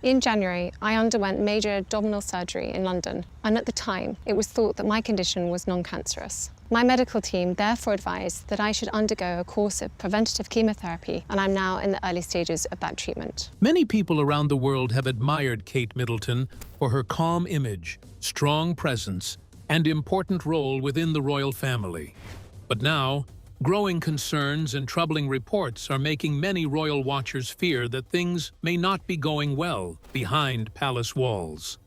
In January, I underwent major abdominal surgery in London, and at the time, it was thought that my condition was non-cancerous. My medical team therefore advised that I should undergo a course of preventative chemotherapy, and I'm now in the early stages of that treatment. Many people around the world have admired Kate Middleton for her calm image, strong presence, and important role within the royal family. But now, growing concerns and troubling reports are making many royal watchers fear that things may not be going well behind palace walls.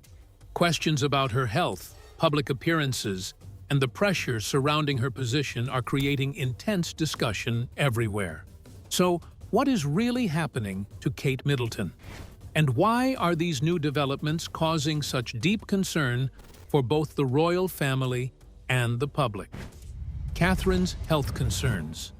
Questions about her health, public appearances, and the pressure surrounding her position are creating intense discussion everywhere. So, what is really happening to Kate Middleton? And why are these new developments causing such deep concern for both the royal family and the public? Catherine's health concerns.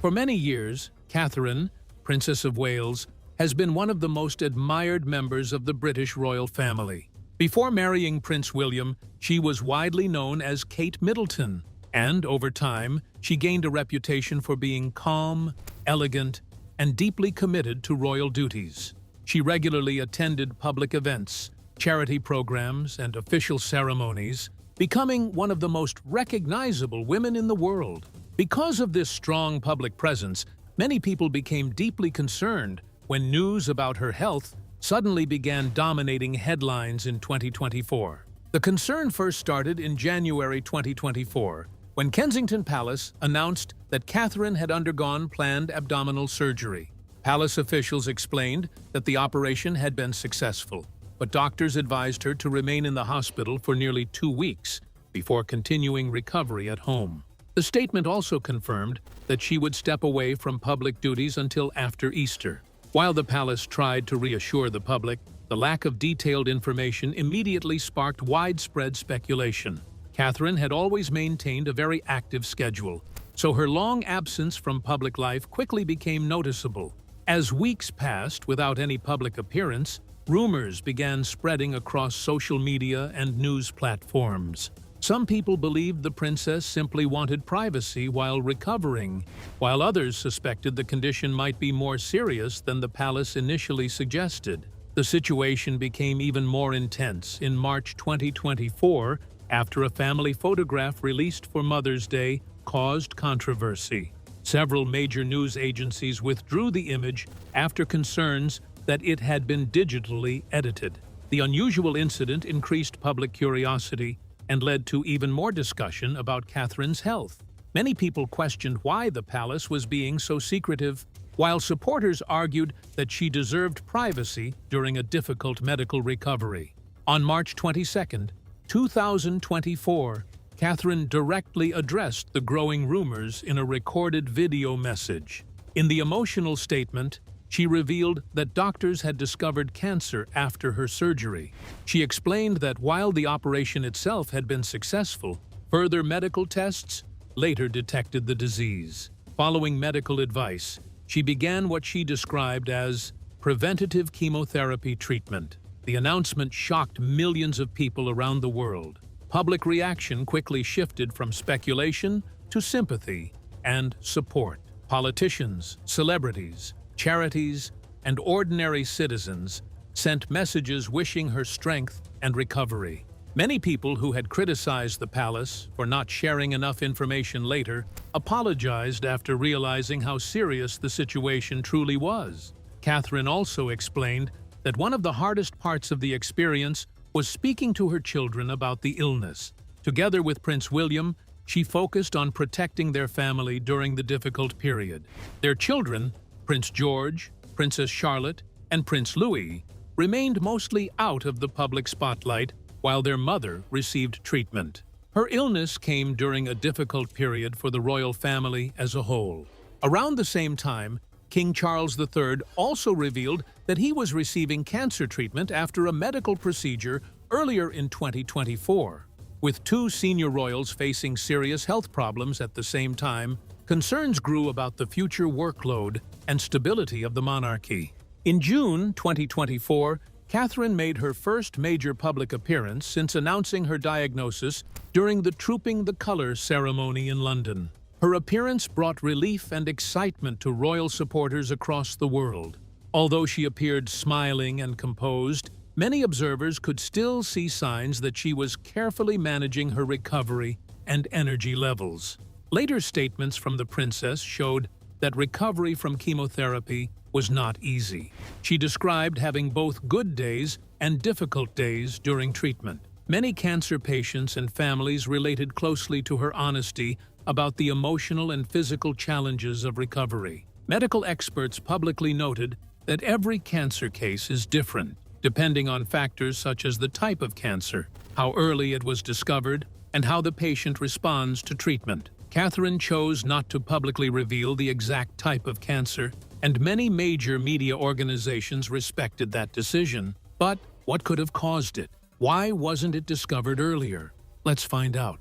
For many years, Catherine, Princess of Wales, has been one of the most admired members of the British royal family. Before marrying Prince William, she was widely known as Kate Middleton, and over time, she gained a reputation for being calm, elegant, and deeply committed to royal duties. She regularly attended public events, charity programs, and official ceremonies, becoming one of the most recognizable women in the world. Because of this strong public presence, many people became deeply concerned when news about her health suddenly began dominating headlines in 2024. The concern first started in January 2024, when Kensington Palace announced that Catherine had undergone planned abdominal surgery. Palace officials explained that the operation had been successful, but doctors advised her to remain in the hospital for nearly 2 weeks before continuing recovery at home. The statement also confirmed that she would step away from public duties until after Easter. While the palace tried to reassure the public, the lack of detailed information immediately sparked widespread speculation. Catherine had always maintained a very active schedule, so her long absence from public life quickly became noticeable. As weeks passed without any public appearance, rumors began spreading across social media and news platforms. Some people believed the princess simply wanted privacy while recovering, while others suspected the condition might be more serious than the palace initially suggested. The situation became even more intense in March 2024 after a family photograph released for Mother's Day caused controversy. Several major news agencies withdrew the image after concerns that it had been digitally edited. The unusual incident increased public curiosity and led to even more discussion about Catherine's health. Many people questioned why the palace was being so secretive, while supporters argued that she deserved privacy during a difficult medical recovery. On March 22, 2024, Catherine directly addressed the growing rumors in a recorded video message. In the emotional statement, she revealed that doctors had discovered cancer after her surgery. She explained that while the operation itself had been successful, further medical tests later detected the disease. Following medical advice, she began what she described as preventative chemotherapy treatment. The announcement shocked millions of people around the world. Public reaction quickly shifted from speculation to sympathy and support. Politicians, celebrities, charities, and ordinary citizens sent messages wishing her strength and recovery. Many people who had criticized the palace for not sharing enough information later apologized after realizing how serious the situation truly was. Catherine also explained that one of the hardest parts of the experience was speaking to her children about the illness. Together with Prince William, she focused on protecting their family during the difficult period. Their children, Prince George, Princess Charlotte, and Prince Louis, remained mostly out of the public spotlight while their mother received treatment. Her illness came during a difficult period for the royal family as a whole. Around the same time, King Charles III also revealed that he was receiving cancer treatment after a medical procedure earlier in 2024. With two senior royals facing serious health problems at the same time, concerns grew about the future workload and stability of the monarchy. In June 2024, Catherine made her first major public appearance since announcing her diagnosis during the Trooping the Colour ceremony in London. Her appearance brought relief and excitement to royal supporters across the world. Although she appeared smiling and composed, many observers could still see signs that she was carefully managing her recovery and energy levels. Later statements from the princess showed that recovery from chemotherapy was not easy. She described having both good days and difficult days during treatment. Many cancer patients and families related closely to her honesty about the emotional and physical challenges of recovery. Medical experts publicly noted that every cancer case is different, depending on factors such as the type of cancer, how early it was discovered, and how the patient responds to treatment. Catherine chose not to publicly reveal the exact type of cancer, and many major media organizations respected that decision. But what could have caused it? Why wasn't it discovered earlier? Let's find out.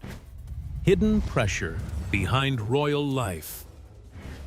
Hidden pressure behind royal life.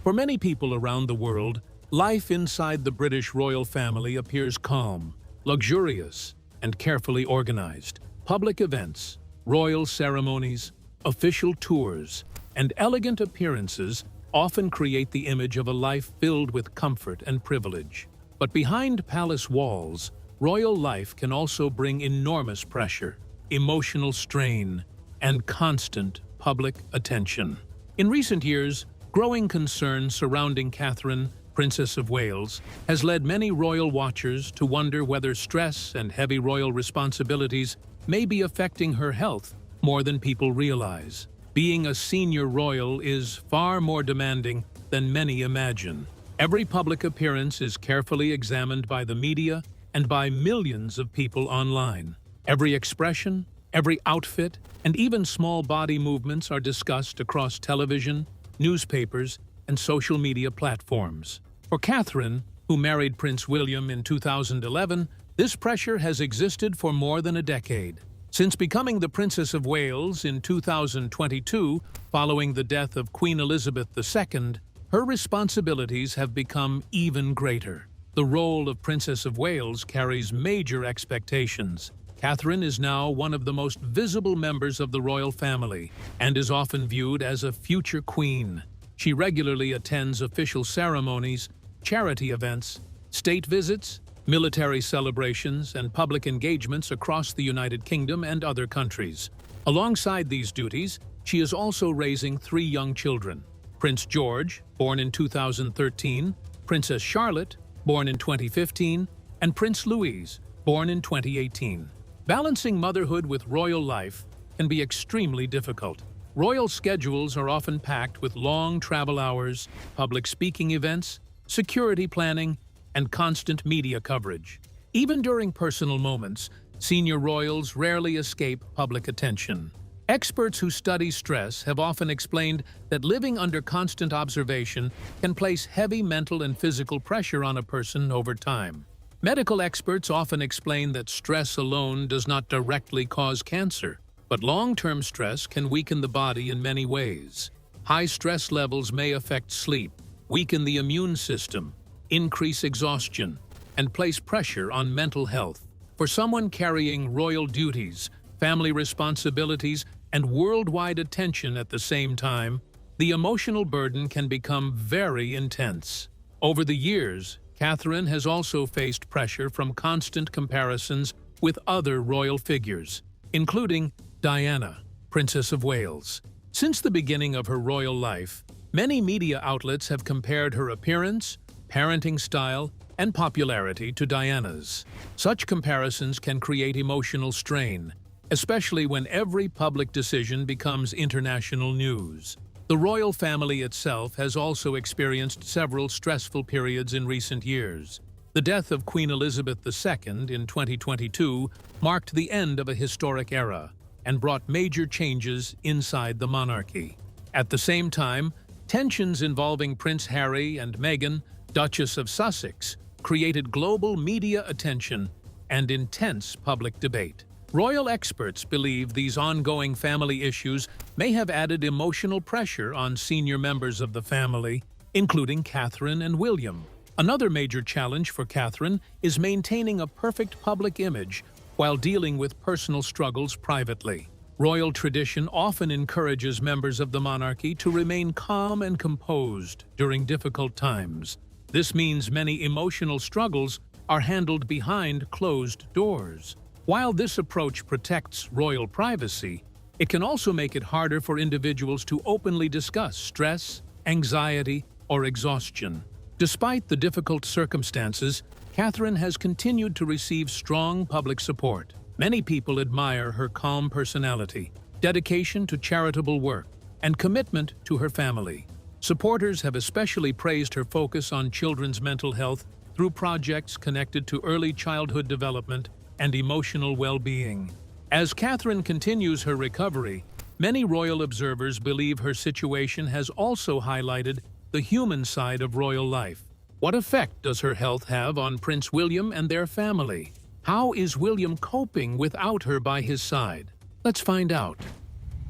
For many people around the world, life inside the British royal family appears calm, luxurious, and carefully organized. Public events, royal ceremonies, official tours, and elegant appearances often create the image of a life filled with comfort and privilege. But behind palace walls, royal life can also bring enormous pressure, emotional strain, and constant public attention. In recent years, growing concern surrounding Catherine, Princess of Wales, has led many royal watchers to wonder whether stress and heavy royal responsibilities may be affecting her health more than people realize. Being a senior royal is far more demanding than many imagine. Every public appearance is carefully examined by the media and by millions of people online. Every expression, every outfit, and even small body movements are discussed across television, newspapers, and social media platforms. For Catherine, who married Prince William in 2011, this pressure has existed for more than a decade. Since becoming the Princess of Wales in 2022, following the death of Queen Elizabeth II, her responsibilities have become even greater. The role of Princess of Wales carries major expectations. Catherine is now one of the most visible members of the royal family and is often viewed as a future queen. She regularly attends official ceremonies, charity events, state visits, military celebrations, and public engagements across the United Kingdom and other countries. Alongside these duties, she is also raising 3 young children: Prince George, born in 2013, Princess Charlotte, born in 2015, and Prince Louis, born in 2018. Balancing motherhood with royal life can be extremely difficult. Royal schedules are often packed with long travel hours, public speaking events, security planning, and constant media coverage. Even during personal moments, senior royals rarely escape public attention. Experts who study stress have often explained that living under constant observation can place heavy mental and physical pressure on a person over time. Medical experts often explain that stress alone does not directly cause cancer, but long-term stress can weaken the body in many ways. High stress levels may affect sleep, weaken the immune system, increase exhaustion, and place pressure on mental health. For someone carrying royal duties, family responsibilities, and worldwide attention at the same time, the emotional burden can become very intense. Over the years, Catherine has also faced pressure from constant comparisons with other royal figures, including Diana, Princess of Wales. Since the beginning of her royal life, many media outlets have compared her appearance, parenting style, and popularity to Diana's. Such comparisons can create emotional strain, especially when every public decision becomes international news. The royal family itself has also experienced several stressful periods in recent years. The death of Queen Elizabeth II in 2022 marked the end of a historic era and brought major changes inside the monarchy. At the same time, tensions involving Prince Harry and Meghan, Duchess of Sussex, created global media attention and intense public debate. Royal experts believe these ongoing family issues may have added emotional pressure on senior members of the family, including Catherine and William. Another major challenge for Catherine is maintaining a perfect public image while dealing with personal struggles privately. Royal tradition often encourages members of the monarchy to remain calm and composed during difficult times. This means many emotional struggles are handled behind closed doors. While this approach protects royal privacy, it can also make it harder for individuals to openly discuss stress, anxiety, or exhaustion. Despite the difficult circumstances, Catherine has continued to receive strong public support. Many people admire her calm personality, dedication to charitable work, and commitment to her family. Supporters have especially praised her focus on children's mental health through projects connected to early childhood development and emotional well-being. As Catherine continues her recovery, many royal observers believe her situation has also highlighted the human side of royal life. What effect does her health have on Prince William and their family? How is William coping without her by his side? Let's find out.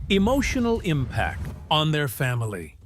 Emotional impact on their family.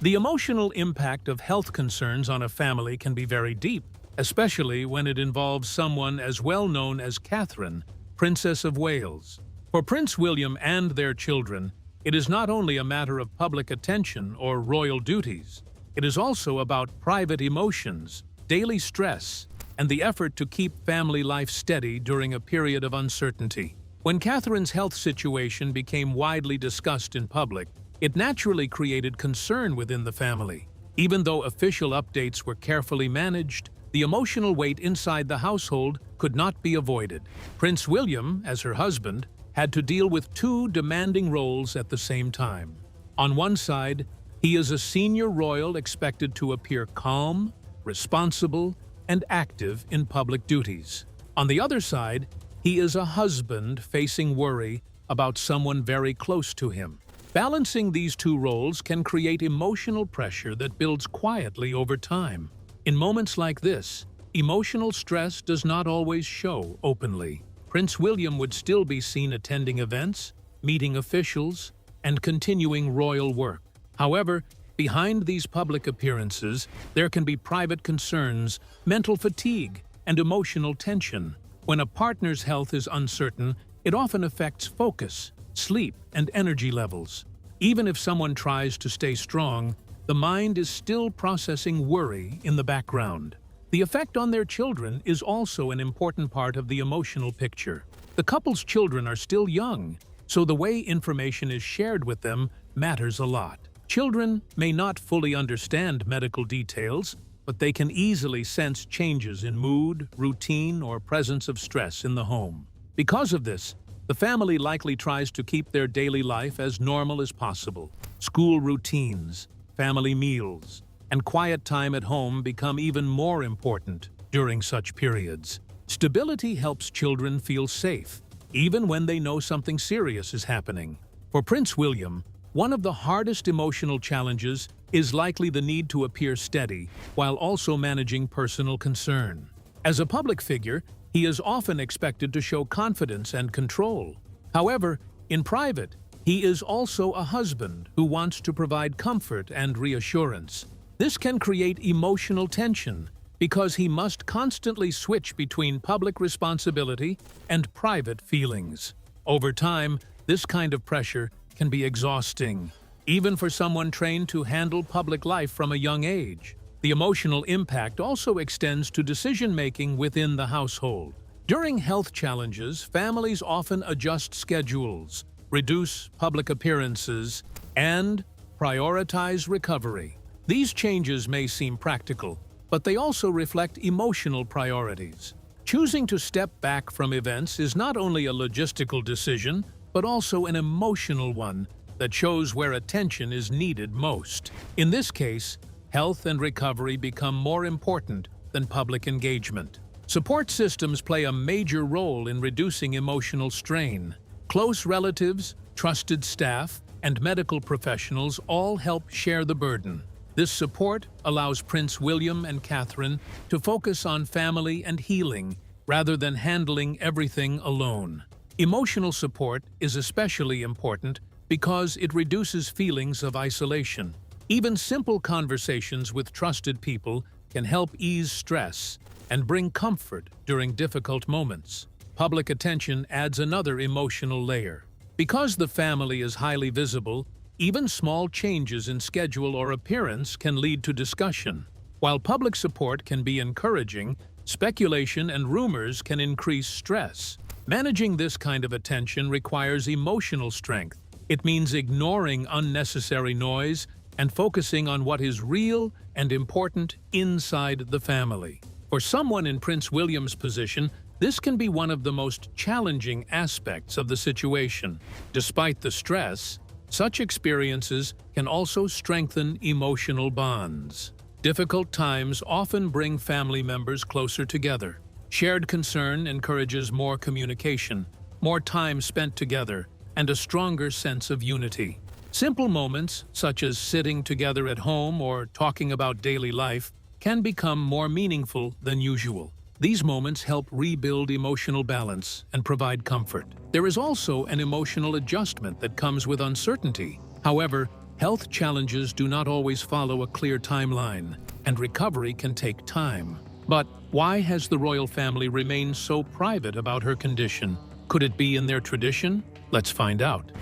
The emotional impact of health concerns on a family can be very deep, especially when it involves someone as well known as Catherine, Princess of Wales. For Prince William and their children, it is not only a matter of public attention or royal duties. It is also about private emotions, daily stress, and the effort to keep family life steady during a period of uncertainty. When Catherine's health situation became widely discussed in public, it naturally created concern within the family. Even though official updates were carefully managed, the emotional weight inside the household could not be avoided. Prince William, as her husband, had to deal with two demanding roles at the same time. On one side, he is a senior royal expected to appear calm, responsible, and active in public duties. On the other side, he is a husband facing worry about someone very close to him. Balancing these two roles can create emotional pressure that builds quietly over time. In moments like this, emotional stress does not always show openly. Prince William would still be seen attending events, meeting officials, and continuing royal work. However, behind these public appearances, there can be private concerns, mental fatigue, and emotional tension. When a partner's health is uncertain, it often affects focus, sleep, and energy levels. Even if someone tries to stay strong, the mind is still processing worry in the background. The effect on their children is also an important part of the emotional picture. The couple's children are still young, so the way information is shared with them matters a lot. Children may not fully understand medical details, but they can easily sense changes in mood, routine, or presence of stress in the home. Because of this, the family likely tries to keep their daily life as normal as possible. School routines, family meals, and quiet time at home become even more important during such periods. Stability helps children feel safe, even when they know something serious is happening. For Prince William, one of the hardest emotional challenges is likely the need to appear steady while also managing personal concern. As a public figure, he is often expected to show confidence and control. However, in private, he is also a husband who wants to provide comfort and reassurance. This can create emotional tension because he must constantly switch between public responsibility and private feelings. Over time, this kind of pressure can be exhausting, even for someone trained to handle public life from a young age. The emotional impact also extends to decision-making within the household. During health challenges, families often adjust schedules, reduce public appearances, and prioritize recovery. These changes may seem practical, but they also reflect emotional priorities. Choosing to step back from events is not only a logistical decision, but also an emotional one that shows where attention is needed most. In this case, health and recovery become more important than public engagement. Support systems play a major role in reducing emotional strain. Close relatives, trusted staff, and medical professionals all help share the burden. This support allows Prince William and Catherine to focus on family and healing rather than handling everything alone. Emotional support is especially important because it reduces feelings of isolation. Even simple conversations with trusted people can help ease stress and bring comfort during difficult moments. Public attention adds another emotional layer. Because the family is highly visible, even small changes in schedule or appearance can lead to discussion. While public support can be encouraging, speculation and rumors can increase stress. Managing this kind of attention requires emotional strength. It means ignoring unnecessary noise and focusing on what is real and important inside the family. For someone in Prince William's position, this can be one of the most challenging aspects of the situation. Despite the stress, such experiences can also strengthen emotional bonds. Difficult times often bring family members closer together. Shared concern encourages more communication, more time spent together, and a stronger sense of unity. Simple moments, such as sitting together at home or talking about daily life, can become more meaningful than usual. These moments help rebuild emotional balance and provide comfort. There is also an emotional adjustment that comes with uncertainty. However, health challenges do not always follow a clear timeline, and recovery can take time. But why has the royal family remained so private about her condition? Could it be in their tradition? Let's find out.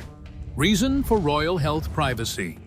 Reason for royal health privacy.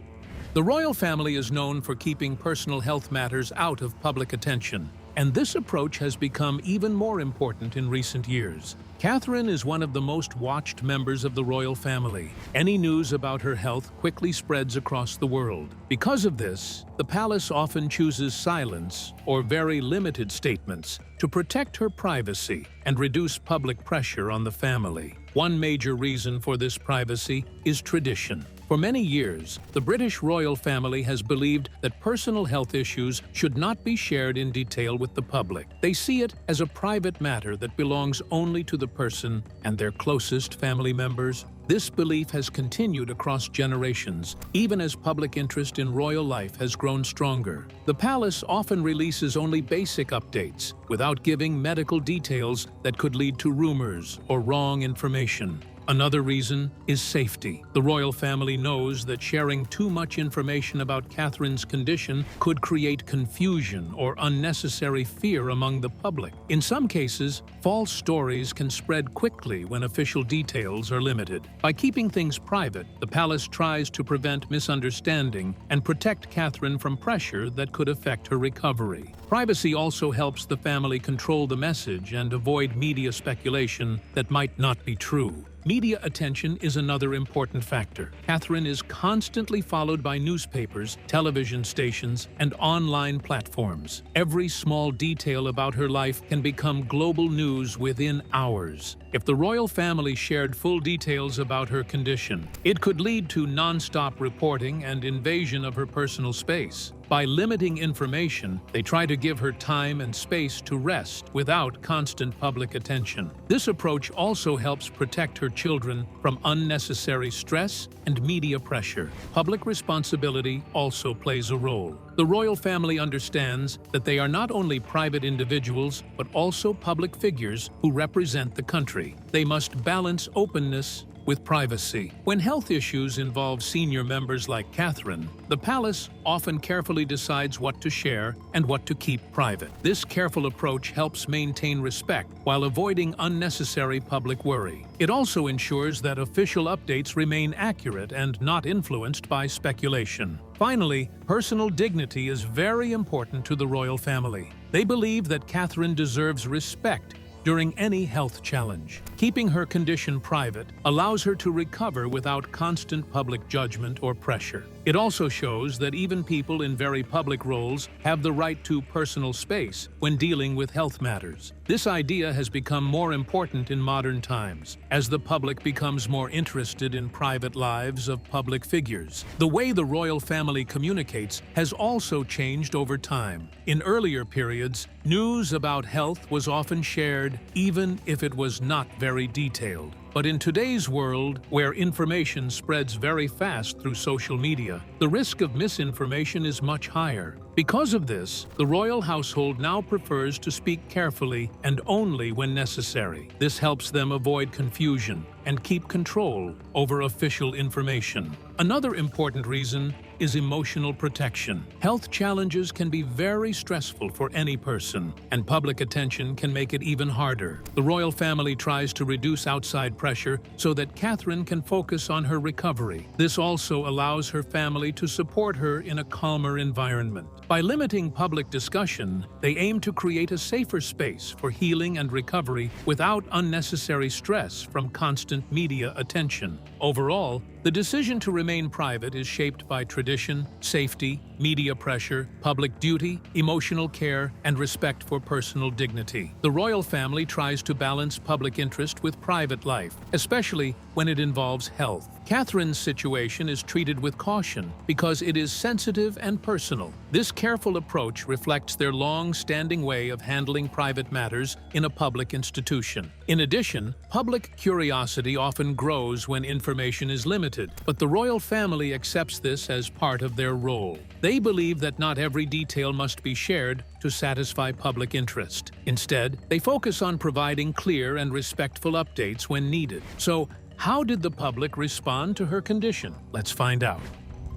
The royal family is known for keeping personal health matters out of public attention, and this approach has become even more important in recent years. Catherine is one of the most watched members of the royal family. Any news about her health quickly spreads across the world. Because of this, the palace often chooses silence or very limited statements to protect her privacy and reduce public pressure on the family. One major reason for this privacy is tradition. For many years, the British royal family has believed that personal health issues should not be shared in detail with the public. They see it as a private matter that belongs only to the person and their closest family members. This belief has continued across generations, even as public interest in royal life has grown stronger. The palace often releases only basic updates, without giving medical details that could lead to rumors or wrong information. Another reason is safety. The royal family knows that sharing too much information about Catherine's condition could create confusion or unnecessary fear among the public. In some cases, false stories can spread quickly when official details are limited. By keeping things private, the palace tries to prevent misunderstanding and protect Catherine from pressure that could affect her recovery. Privacy also helps the family control the message and avoid media speculation that might not be true. Media attention is another important factor. Catherine is constantly followed by newspapers, television stations, and online platforms. Every small detail about her life can become global news within hours. If the royal family shared full details about her condition, it could lead to non-stop reporting and invasion of her personal space. By limiting information, they try to give her time and space to rest without constant public attention. This approach also helps protect her children from unnecessary stress and media pressure. Public responsibility also plays a role. The royal family understands that they are not only private individuals, but also public figures who represent the country. They must balance openness with privacy. When health issues involve senior members like Catherine, the palace often carefully decides what to share and what to keep private. This careful approach helps maintain respect while avoiding unnecessary public worry. It also ensures that official updates remain accurate and not influenced by speculation. Finally, personal dignity is very important to the royal family. They believe that Catherine deserves respect during any health challenge. Keeping her condition private allows her to recover without constant public judgment or pressure. It also shows that even people in very public roles have the right to personal space when dealing with health matters. This idea has become more important in modern times, as the public becomes more interested in private lives of public figures. The way the royal family communicates has also changed over time. In earlier periods, news about health was often shared, even if it was not very detailed. But in today's world, where information spreads very fast through social media, the risk of misinformation is much higher. Because of this, the royal household now prefers to speak carefully and only when necessary. This helps them avoid confusion and keep control over official information. Another important reason is emotional protection. Health challenges can be very stressful for any person, and public attention can make it even harder. The royal family tries to reduce outside pressure so that Catherine can focus on her recovery. This also allows her family to support her in a calmer environment. By limiting public discussion, they aim to create a safer space for healing and recovery without unnecessary stress from constant media attention. Overall, the decision to remain private is shaped by tradition, safety, media pressure, public duty, emotional care, and respect for personal dignity. The royal family tries to balance public interest with private life, especially when it involves health. Catherine's situation is treated with caution because it is sensitive and personal. This careful approach reflects their long-standing way of handling private matters in a public institution. In addition, public curiosity often grows when information is limited, but the royal family accepts this as part of their role. They believe that not every detail must be shared to satisfy public interest. Instead, they focus on providing clear and respectful updates when needed. So, how did the public respond to her condition? Let's find out.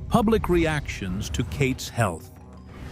Public reactions to Kate's health.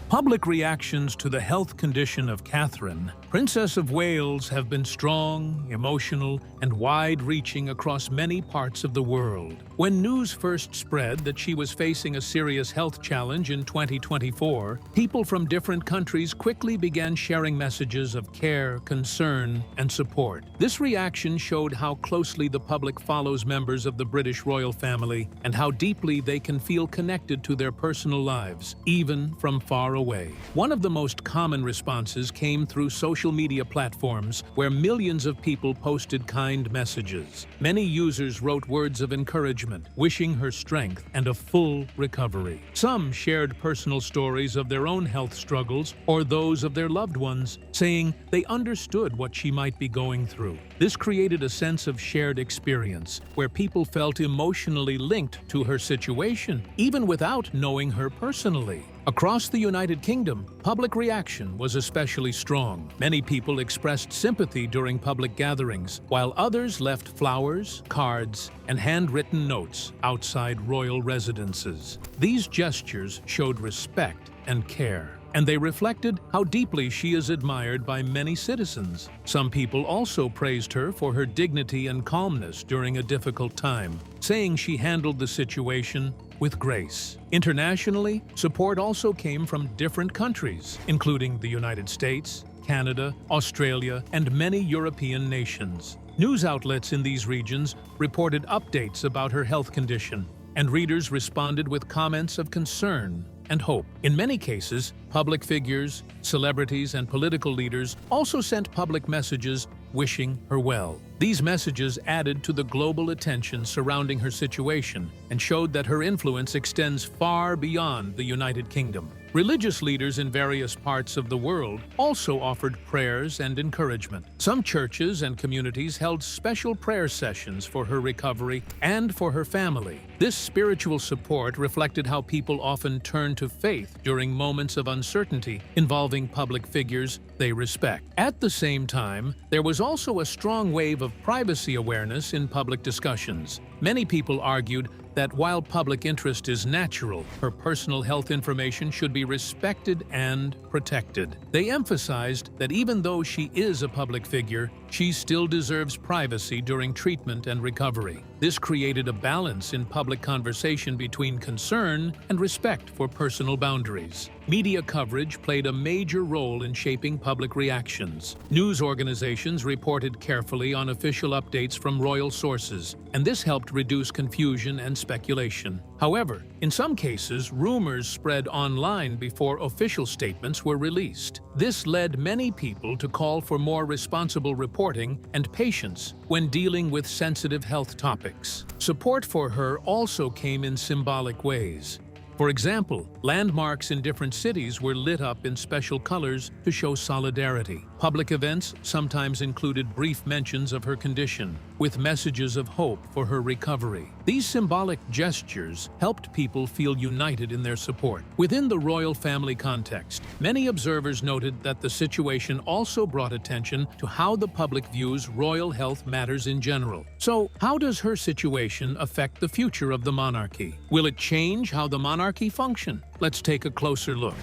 Public reactions to the health condition of Catherine, Princess of Wales, have been strong, emotional, and wide-reaching across many parts of the world. When news first spread that she was facing a serious health challenge in 2024, people from different countries quickly began sharing messages of care, concern, and support. This reaction showed how closely the public follows members of the British royal family and how deeply they can feel connected to their personal lives, even from far away. One of the most common responses came through social media platforms where millions of people posted kind messages. Many users wrote words of encouragement, wishing her strength and a full recovery. Some shared personal stories of their own health struggles or those of their loved ones, saying they understood what she might be going through. This created a sense of shared experience, where people felt emotionally linked to her situation, even without knowing her personally. Across the United Kingdom, public reaction was especially strong. Many people expressed sympathy during public gatherings, while others left flowers, cards, and handwritten notes outside royal residences. These gestures showed respect and care, and they reflected how deeply she is admired by many citizens. Some people also praised her for her dignity and calmness during a difficult time, saying she handled the situation with grace. Internationally, support also came from different countries, including the United States, Canada, Australia, and many European nations. News outlets in these regions reported updates about her health condition, and readers responded with comments of concern and hope. In many cases, public figures, celebrities, and political leaders also sent public messages wishing her well. These messages added to the global attention surrounding her situation and showed that her influence extends far beyond the United Kingdom. Religious leaders in various parts of the world also offered prayers and encouragement. Some churches and communities held special prayer sessions for her recovery and for her family. This spiritual support reflected how people often turn to faith during moments of uncertainty involving public figures they respect. At the same time, there was also a strong wave of privacy awareness in public discussions. Many people argued that while public interest is natural, her personal health information should be respected and protected. They emphasized that even though she is a public figure, she still deserves privacy during treatment and recovery. This created a balance in public conversation between concern and respect for personal boundaries. Media coverage played a major role in shaping public reactions. News organizations reported carefully on official updates from royal sources, and this helped reduce confusion and speculation. However, in some cases, rumors spread online before official statements were released. This led many people to call for more responsible reporting and patience when dealing with sensitive health topics. Support for her also came in symbolic ways. For example, Landmarks in different cities were lit up in special colors to show solidarity. Public events sometimes included brief mentions of her condition, with messages of hope for her recovery. These symbolic gestures helped people feel united in their support. Within the royal family context, many observers noted that the situation also brought attention to how the public views royal health matters in general. So, how does her situation affect the future of the monarchy? Will it change how the monarchy function? Let's take a closer look.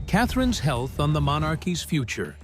Catherine's health on the monarchy's future.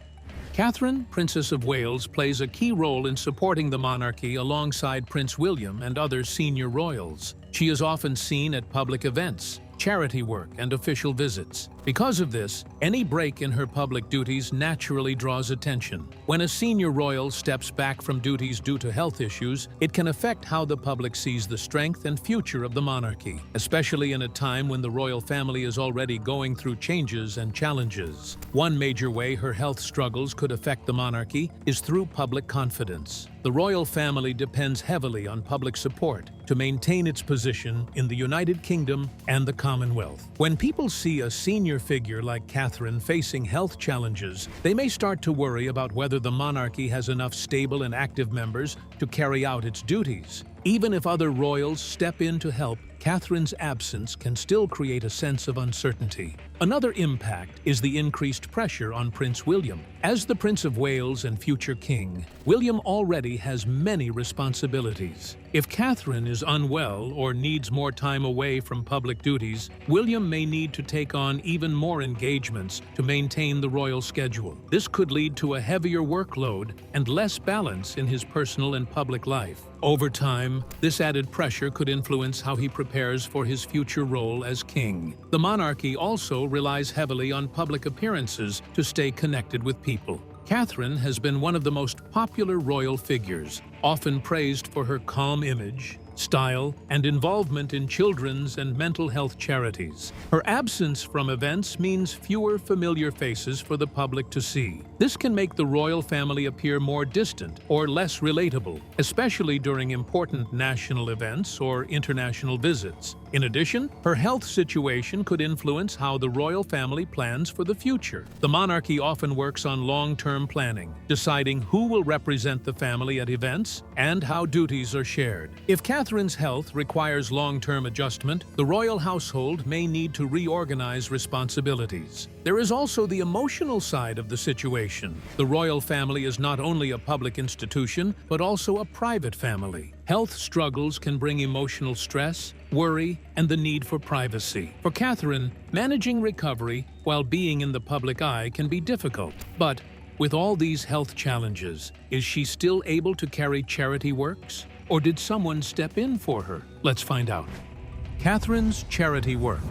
Catherine, Princess of Wales, plays a key role in supporting the monarchy alongside Prince William and other senior royals. She is often seen at public events, charity work, and official visits. Because of this, any break in her public duties naturally draws attention. When a senior royal steps back from duties due to health issues, it can affect how the public sees the strength and future of the monarchy, especially in a time when the royal family is already going through changes and challenges. One major way her health struggles could affect the monarchy is through public confidence. The royal family depends heavily on public support to maintain its position in the United Kingdom and the Commonwealth. When people see a senior figure like Catherine facing health challenges, they may start to worry about whether the monarchy has enough stable and active members to carry out its duties. Even if other royals step in to help, Catherine's absence can still create a sense of uncertainty. Another impact is the increased pressure on Prince William. As the Prince of Wales and future king, William already has many responsibilities. If Catherine is unwell or needs more time away from public duties, William may need to take on even more engagements to maintain the royal schedule. This could lead to a heavier workload and less balance in his personal and public life. Over time, this added pressure could influence how he prepares for his future role as king. The monarchy also relies heavily on public appearances to stay connected with people. Catherine has been one of the most popular royal figures, often praised for her calm image, style, and involvement in children's and mental health charities. Her absence from events means fewer familiar faces for the public to see. This can make the royal family appear more distant or less relatable, especially during important national events or international visits. In addition, her health situation could influence how the royal family plans for the future. The monarchy often works on long-term planning, deciding who will represent the family at events and how duties are shared. If Catherine's health requires long-term adjustment, the royal household may need to reorganize responsibilities. There is also the emotional side of the situation. The royal family is not only a public institution, but also a private family. Health struggles can bring emotional stress, worry, and the need for privacy. For Catherine, managing recovery while being in the public eye can be difficult. But with all these health challenges, is she still able to carry charity works? Or did someone step in for her? Let's find out. Catherine's charity work.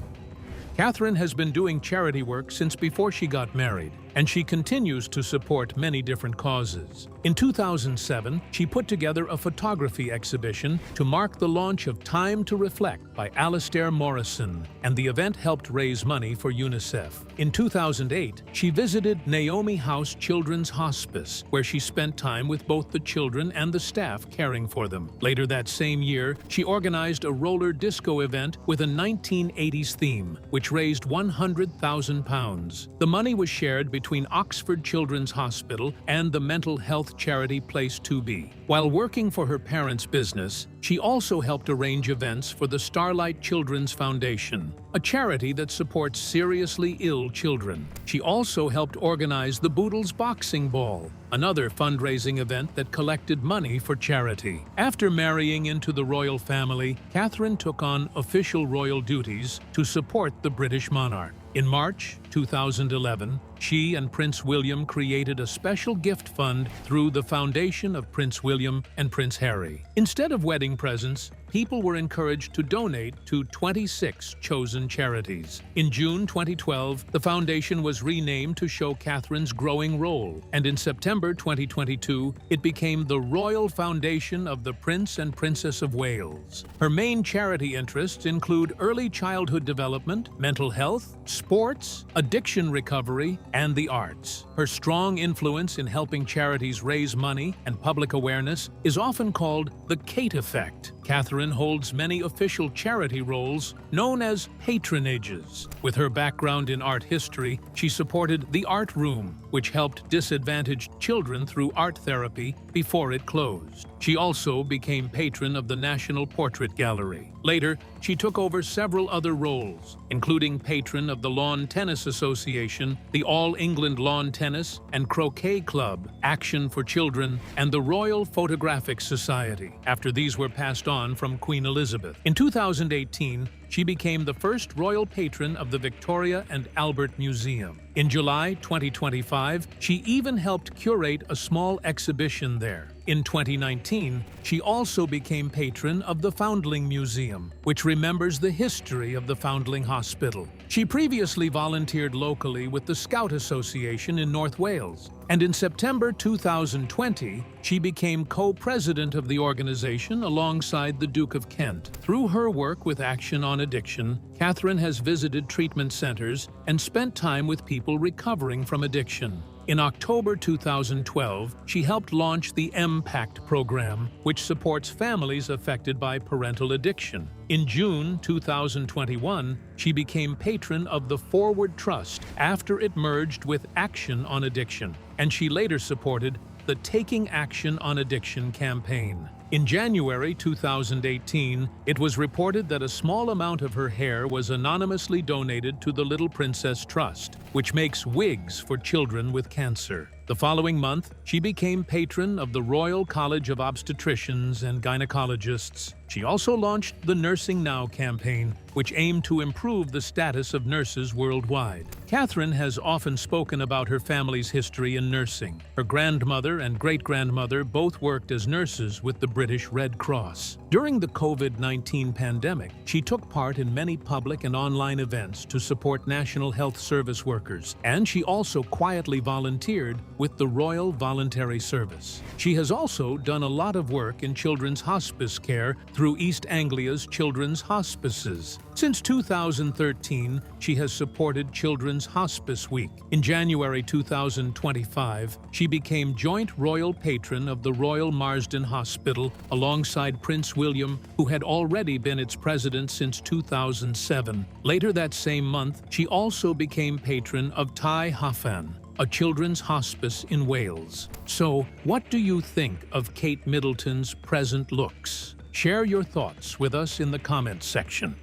Catherine has been doing charity work since before she got married, and she continues to support many different causes. In 2007, she put together a photography exhibition to mark the launch of Time to Reflect by Alastair Morrison, and the event helped raise money for UNICEF. In 2008, she visited Naomi House Children's Hospice, where she spent time with both the children and the staff caring for them. Later that same year, she organized a roller disco event with a 1980s theme, which raised £100,000. The money was shared between Oxford Children's Hospital and the mental health charity Place 2B. While working for her parents' business, she also helped arrange events for the Starlight Children's Foundation, a charity that supports seriously ill children. She also helped organize the Boodles Boxing Ball, another fundraising event that collected money for charity. After marrying into the royal family, Catherine took on official royal duties to support the British monarch. In March 2011, she and Prince William created a special gift fund through the foundation of Prince William and Prince Harry. Instead of wedding presents, people were encouraged to donate to 26 chosen charities. In June 2012, the foundation was renamed to show Catherine's growing role, and in September 2022, it became the Royal Foundation of the Prince and Princess of Wales. Her main charity interests include early childhood development, mental health, sports, addiction recovery, and the arts. Her strong influence in helping charities raise money and public awareness is often called the Kate effect. Catherine holds many official charity roles known as patronages. With her background in art history, she supported the Art Room, which helped disadvantaged children through art therapy before it closed. She also became patron of the National Portrait Gallery. Later, she took over several other roles, including patron of the Lawn Tennis Association, the All England Lawn Tennis and Croquet Club, Action for Children, and the Royal Photographic Society, after these were passed on from Queen Elizabeth. In 2018, she became the first royal patron of the Victoria and Albert Museum. In July 2025, she even helped curate a small exhibition there. In 2019, she also became patron of the Foundling Museum, which remembers the history of the Foundling Hospital. She previously volunteered locally with the Scout Association in North Wales, and in September 2020, she became co-president of the organization alongside the Duke of Kent. Through her work with Action on Addiction, Catherine has visited treatment centers and spent time with people recovering from addiction. In October 2012, she helped launch the MPACT program, which supports families affected by parental addiction. In June 2021, she became patron of the Forward Trust after it merged with Action on Addiction, and she later supported the Taking Action on Addiction campaign. In January 2018, it was reported that a small amount of her hair was anonymously donated to the Little Princess Trust, which makes wigs for children with cancer. The following month, she became patron of the Royal College of Obstetricians and Gynecologists. She also launched the Nursing Now campaign, which aimed to improve the status of nurses worldwide. Catherine has often spoken about her family's history in nursing. Her grandmother and great-grandmother both worked as nurses with the British Red Cross. During the COVID-19 pandemic, she took part in many public and online events to support National Health Service workers, and she also quietly volunteered with the Royal Voluntary Service. She has also done a lot of work in children's hospice care through East Anglia's children's hospices. Since 2013, she has supported Children's Hospice Week. In January 2025, she became joint royal patron of the Royal Marsden Hospital alongside Prince William, who had already been its president since 2007. Later that same month, she also became patron of Tai Hafan, a children's hospice in Wales. So, what do you think of Kate Middleton's present looks? Share your thoughts with us in the comments section.